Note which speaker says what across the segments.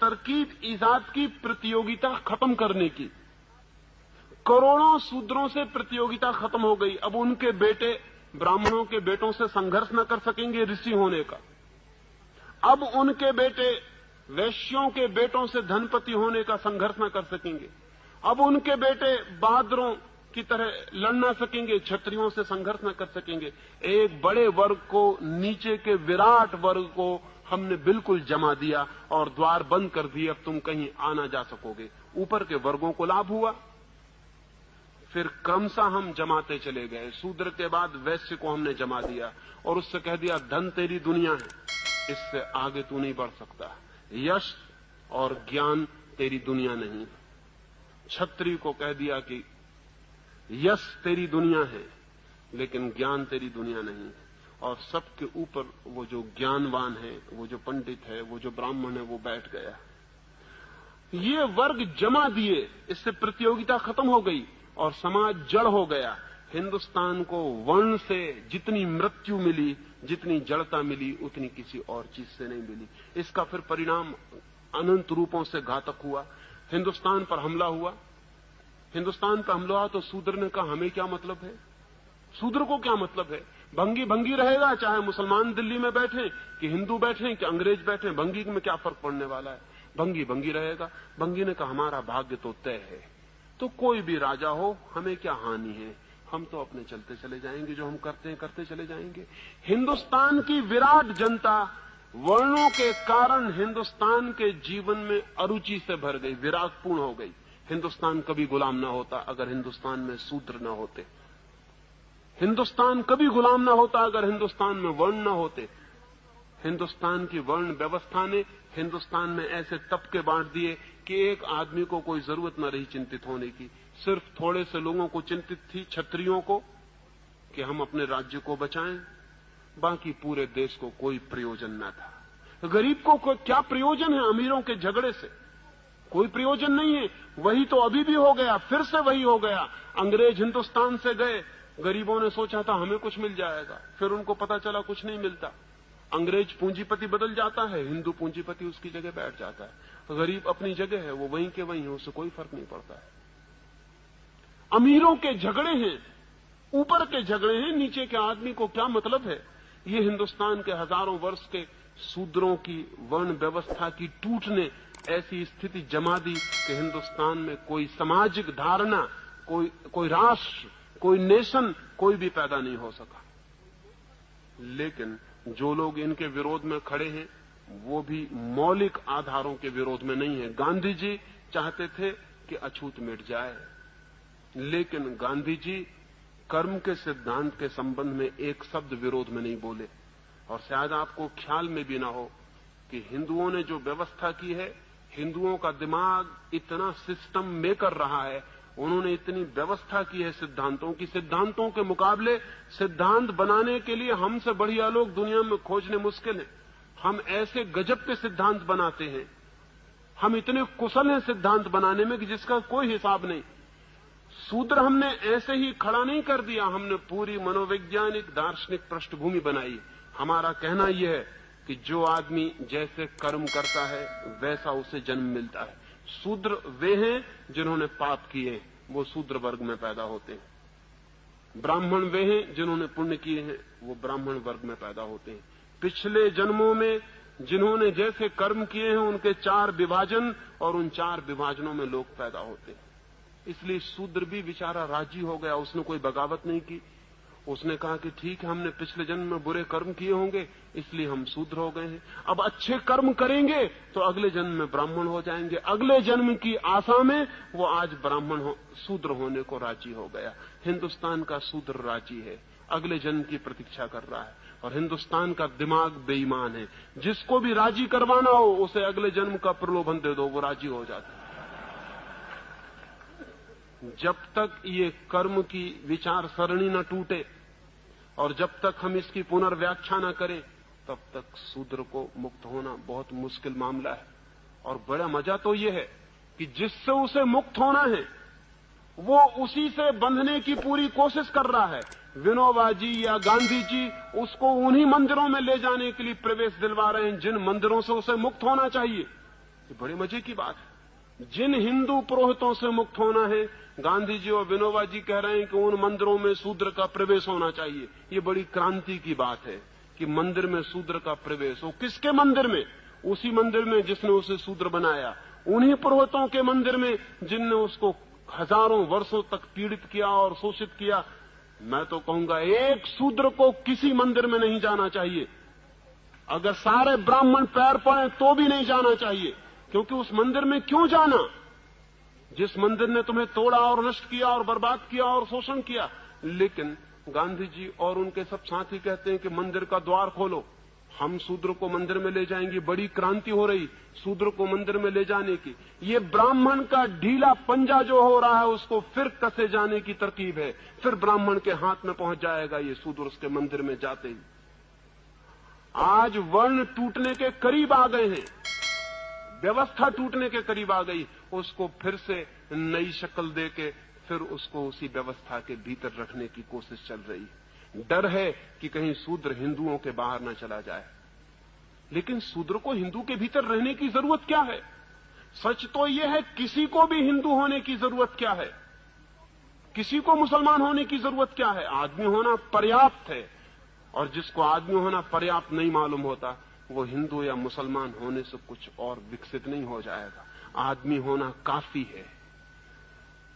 Speaker 1: तरकीब ईजाद की प्रतियोगिता खत्म करने की। करोड़ों शूद्रों से प्रतियोगिता खत्म हो गई। अब उनके बेटे ब्राह्मणों के बेटों से संघर्ष न कर सकेंगे ऋषि होने का। अब उनके बेटे वैश्यों के बेटों से धनपति होने का संघर्ष न कर सकेंगे। अब उनके बेटे बहादुरों की तरह लड़ न सकेंगे, क्षत्रियों से संघर्ष न कर सकेंगे। एक बड़े वर्ग को, नीचे के विराट वर्ग को हमने बिल्कुल जमा दिया और द्वार बंद कर दिए। अब तुम कहीं आ ना जा सकोगे। ऊपर के वर्गों को लाभ हुआ। फिर क्रमशः हम जमाते चले गए। शूद्र के बाद वैश्य को हमने जमा दिया और उससे कह दिया धन तेरी दुनिया है, इससे आगे तू नहीं बढ़ सकता। यश और ज्ञान तेरी दुनिया नहीं। क्षत्रिय को कह दिया कि यश तेरी दुनिया है लेकिन ज्ञान तेरी दुनिया नहीं। और सबके ऊपर वो जो ज्ञानवान है, वो जो पंडित है, वो जो ब्राह्मण है, वो बैठ गया। ये वर्ग जमा दिए, इससे प्रतियोगिता खत्म हो गई और समाज जड़ हो गया। हिंदुस्तान को वर्ण से जितनी मृत्यु मिली, जितनी जड़ता मिली, उतनी किसी और चीज से नहीं मिली। इसका फिर परिणाम अनंत रूपों से घातक हुआ। हिंदुस्तान पर हमला हुआ। हिंदुस्तान पर हमला हुआ तो शूद्र ने कहा हमें क्या मतलब है, शूद्र को क्या मतलब है। भंगी भंगी रहेगा, चाहे मुसलमान दिल्ली में बैठे कि हिंदू बैठे कि अंग्रेज बैठे, भंगी में क्या फर्क पड़ने वाला है। भंगी भंगी रहेगा। भंगी ने कहा हमारा भाग्य तो तय है, तो कोई भी राजा हो हमें क्या हानि है, हम तो अपने चलते चले जाएंगे, जो हम करते हैं करते चले जाएंगे। हिंदुस्तान की विराट जनता वर्णों के कारण हिंदुस्तान के जीवन में अरुचि से भर गई, विरागपूर्ण हो गई। हिंदुस्तान कभी गुलाम ना होता अगर हिंदुस्तान में शूद्र न होते। हिंदुस्तान कभी गुलाम ना होता अगर हिंदुस्तान में वर्ण न होते। हिंदुस्तान की वर्ण व्यवस्था ने हिंदुस्तान में ऐसे तबके बांट दिए कि एक आदमी को कोई जरूरत न रही चिंतित होने की। सिर्फ थोड़े से लोगों को चिंतित थी, क्षत्रियों को, कि हम अपने राज्य को बचाएं। बाकी पूरे देश को कोई प्रयोजन न था। गरीब को क्या प्रयोजन है अमीरों के झगड़े से? कोई प्रयोजन नहीं है। वही तो अभी भी हो गया, फिर से वही हो गया। अंग्रेज हिंदुस्तान से गए, गरीबों ने सोचा था हमें कुछ मिल जाएगा, फिर उनको पता चला कुछ नहीं मिलता। अंग्रेज पूंजीपति बदल जाता है, हिंदू पूंजीपति उसकी जगह बैठ जाता है। गरीब अपनी जगह है, वो वहीं के वहीं है, उससे कोई फर्क नहीं पड़ता है। अमीरों के झगड़े हैं, ऊपर के झगड़े हैं, नीचे के आदमी को क्या मतलब है। ये हिंदुस्तान के हजारों वर्ष के शूद्रों की वर्ण व्यवस्था की टूट ने ऐसी स्थिति जमा दी कि हिंदुस्तान में कोई सामाजिक धारणा, कोई राष्ट्र, कोई नेशन, कोई भी पैदा नहीं हो सका। लेकिन जो लोग इनके विरोध में खड़े हैं वो भी मौलिक आधारों के विरोध में नहीं है। गांधी जी चाहते थे कि अछूत मिट जाए, लेकिन गांधी जी कर्म के सिद्धांत के संबंध में एक शब्द विरोध में नहीं बोले। और शायद आपको ख्याल में भी ना हो कि हिंदुओं ने जो व्यवस्था की है, हिंदुओं का दिमाग इतना सिस्टम मेकर रहा है, उन्होंने इतनी व्यवस्था की है सिद्धांतों की। सिद्धांतों के मुकाबले सिद्धांत बनाने के लिए हमसे बढ़िया लोग दुनिया में खोजने मुश्किल है। हम ऐसे गजब के सिद्धांत बनाते हैं, हम इतने कुशल हैं सिद्धांत बनाने में कि जिसका कोई हिसाब नहीं। सूत्र हमने ऐसे ही खड़ा नहीं कर दिया, हमने पूरी मनोवैज्ञानिक दार्शनिक पृष्ठभूमि बनाई। हमारा कहना यह है कि जो आदमी जैसे कर्म करता है वैसा उसे जन्म मिलता है। शूद्र वे हैं जिन्होंने पाप किए, वो शूद्र वर्ग में पैदा होते हैं। ब्राह्मण वे हैं जिन्होंने पुण्य किए हैं, वो ब्राह्मण वर्ग में पैदा होते हैं। पिछले जन्मों में जिन्होंने जैसे कर्म किए हैं उनके 4 विभाजन, और उन 4 विभाजनों में लोग पैदा होते हैं। इसलिए शूद्र भी बेचारा राजी हो गया, उसने कोई बगावत नहीं की। उसने कहा कि ठीक है, हमने पिछले जन्म में बुरे कर्म किए होंगे इसलिए हम शूद्र हो गए हैं, अब अच्छे कर्म करेंगे तो अगले जन्म में ब्राह्मण हो जाएंगे। अगले जन्म की आशा में वो आज शूद्र होने को राजी हो गया। हिंदुस्तान का शूद्र राजी है, अगले जन्म की प्रतीक्षा कर रहा है। और हिंदुस्तान का दिमाग बेईमान है, जिसको भी राजी करवाना हो उसे अगले जन्म का प्रलोभन दे दो, वो राजी हो जाता है। जब तक ये कर्म की विचार सरणी न टूटे और जब तक हम इसकी पुनर्व्याख्या न करें, तब तक शूद्र को मुक्त होना बहुत मुश्किल मामला है। और बड़ा मजा तो यह है कि जिससे उसे मुक्त होना है वो उसी से बंधने की पूरी कोशिश कर रहा है। विनोबा जी या गांधी जी उसको उन्हीं मंदिरों में ले जाने के लिए प्रवेश दिलवा रहे हैं जिन मंदिरों से उसे मुक्त होना चाहिए। ये बड़े मजे की बात है। जिन हिंदू पुरोहितों से मुक्त होना है, गांधी जी और विनोबा जी कह रहे हैं कि उन मंदिरों में शूद्र का प्रवेश होना चाहिए। ये बड़ी क्रांति की बात है कि मंदिर में शूद्र का प्रवेश हो। किसके मंदिर में? उसी मंदिर में जिसने उसे शूद्र बनाया, उन्हीं पुरोहितों के मंदिर में जिनने उसको हजारों वर्षों तक पीड़ित किया और शोषित किया। मैं तो कहूंगा एक शूद्र को किसी मंदिर में नहीं जाना चाहिए। अगर सारे ब्राह्मण पैर पड़े तो भी नहीं जाना चाहिए, क्योंकि उस मंदिर में क्यों जाना जिस मंदिर ने तुम्हें तोड़ा और नष्ट किया और बर्बाद किया और शोषण किया। लेकिन गांधी जी और उनके सब साथी कहते हैं कि मंदिर का द्वार खोलो, हम शूद्र को मंदिर में ले जाएंगे। बड़ी क्रांति हो रही शूद्र को मंदिर में ले जाने की। ये ब्राह्मण का ढीला पंजा जो हो रहा है उसको फिर कसे जाने की तरकीब है। फिर ब्राह्मण के हाथ में पहुंच जाएगा ये शूद्र उसके मंदिर में जाते ही। आज वर्ण टूटने के करीब आ गए हैं, व्यवस्था टूटने के करीब आ गई। उसको फिर से नई शक्ल देके फिर उसको उसी व्यवस्था के भीतर रखने की कोशिश चल रही है। डर है कि कहीं शूद्र हिंदुओं के बाहर न चला जाए। लेकिन शूद्र को हिंदू के भीतर रहने की जरूरत क्या है? सच तो यह है किसी को भी हिंदू होने की जरूरत क्या है, किसी को मुसलमान होने की जरूरत क्या है? आदमी होना पर्याप्त है। और जिसको आदमी होना पर्याप्त नहीं मालूम होता वो हिंदू या मुसलमान होने से कुछ और विकसित नहीं हो जाएगा। आदमी होना काफी है।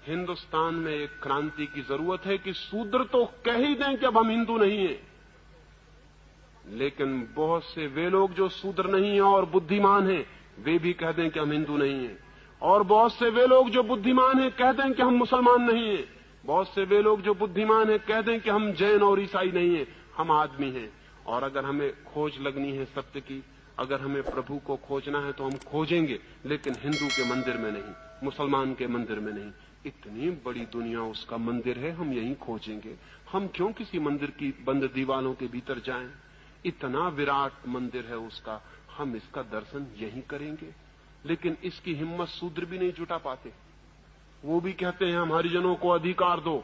Speaker 1: हिंदुस्तान में एक क्रांति की जरूरत है कि शूद्र तो कह ही दें कि अब हम हिंदू नहीं हैं, लेकिन बहुत से वे लोग जो शूद्र नहीं हैं और बुद्धिमान हैं वे भी कह दें कि हम हिंदू नहीं हैं। और बहुत से वे लोग जो बुद्धिमान हैं कह दें कि हम मुसलमान नहीं हैं। बहुत से वे लोग जो बुद्धिमान हैं कह दें कि हम जैन और ईसाई नहीं हैं, हम आदमी हैं। और अगर हमें खोज लगनी है सत्य की, अगर हमें प्रभु को खोजना है तो हम खोजेंगे, लेकिन हिंदू के मंदिर में नहीं, मुसलमान के मंदिर में नहीं। इतनी बड़ी दुनिया उसका मंदिर है, हम यहीं खोजेंगे। हम क्यों किसी मंदिर की बंद दीवारों के भीतर जाएं? इतना विराट मंदिर है उसका, हम इसका दर्शन यहीं करेंगे। लेकिन इसकी हिम्मत शूद्र भी नहीं जुटा पाते। वो भी कहते हैं हम हरिजनों को अधिकार दो,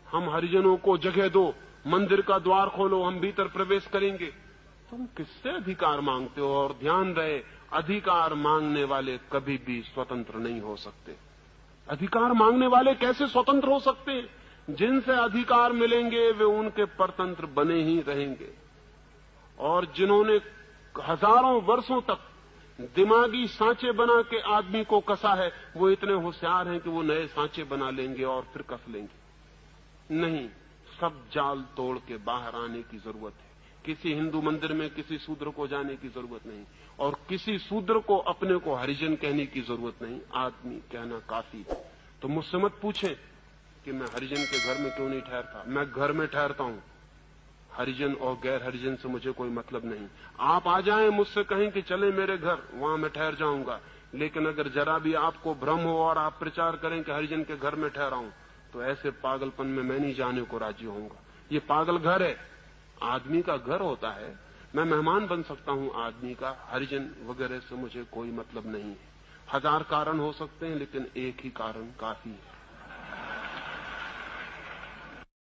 Speaker 1: हम हरिजनों को जगह दो, मंदिर का द्वार खोलो, हम भीतर प्रवेश करेंगे। तुम किससे अधिकार मांगते हो? और ध्यान रहे, अधिकार मांगने वाले कभी भी स्वतंत्र नहीं हो सकते। अधिकार मांगने वाले कैसे स्वतंत्र हो सकते हैं? जिनसे अधिकार मिलेंगे वे उनके परतंत्र बने ही रहेंगे। और जिन्होंने हजारों वर्षों तक दिमागी सांचे बना के आदमी को कसा है, वो इतने होशियार हैं कि वो नए सांचे बना लेंगे और फिर कस लेंगे। नहीं, सब जाल तोड़ के बाहर आने की जरूरत है। किसी हिंदू मंदिर में किसी शूद्र को जाने की जरूरत नहीं, और किसी शूद्र को अपने को हरिजन कहने की जरूरत नहीं। आदमी कहना काफी है। तो मुझसे मत पूछें कि मैं हरिजन के घर में क्यों नहीं ठहरता। मैं घर में ठहरता हूं, हरिजन और गैर हरिजन से मुझे कोई मतलब नहीं। आप आ जाएं, मुझसे कहें कि चले मेरे घर, वहां मैं ठहर जाऊंगा। लेकिन अगर जरा भी आपको भ्रम हो और आप प्रचार करें कि हरिजन के घर में ठहरा हूं, तो ऐसे पागलपन में मैं नहीं जाने को राजी होऊंगा। ये पागल घर है, आदमी का घर होता है। मैं मेहमान बन सकता हूं आदमी का, हरिजन वगैरह से मुझे कोई मतलब नहीं है। हजार कारण हो सकते हैं, लेकिन एक ही कारण काफी है।